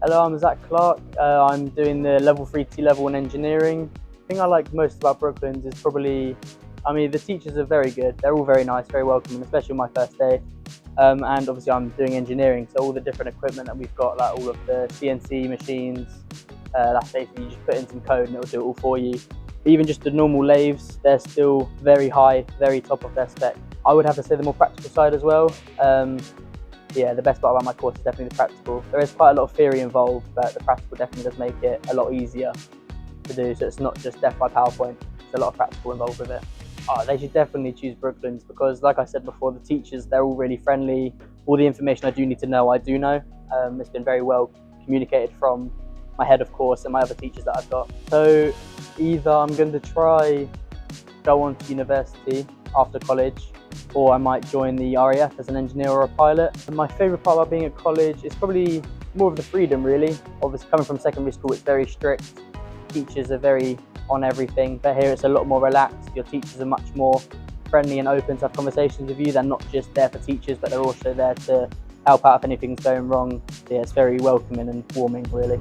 Hello, I'm Zach Clark. I'm doing the level 3 T-level in engineering. The thing I like most about Brooklands is probably, the teachers are very good. They're all very nice, very welcoming, especially on my first day. And obviously I'm doing engineering, so all the different equipment that we've got, like all of the CNC machines, that's basically you just put in some code and it'll do it all for you. Even just the normal lathes, they're still very high, very top of their spec. I would have to say the more practical side as well. Yeah, the best part about my course is definitely the practical. There is quite a lot of theory involved, but the practical definitely does make it a lot easier to do. So it's not just death by PowerPoint. There's a lot of practical involved with it. Oh, they should definitely choose Brooklands because, like I said before, the teachers, they're all really friendly. All the information I do need to know, I do know. It's been very well communicated from my head, of course, and my other teachers that I've got. So either I'm going to try go on to university after college, or I might join the RAF as an engineer or a pilot. And my favourite part about being at college is probably more of the freedom, really. Obviously, coming from secondary school, it's very strict. Teachers are very on everything, but here it's a lot more relaxed. Your teachers are much more friendly and open to have conversations with you. They're not just there for teachers, but they're also there to help out if anything's going wrong. Yeah, it's very welcoming and warming, really.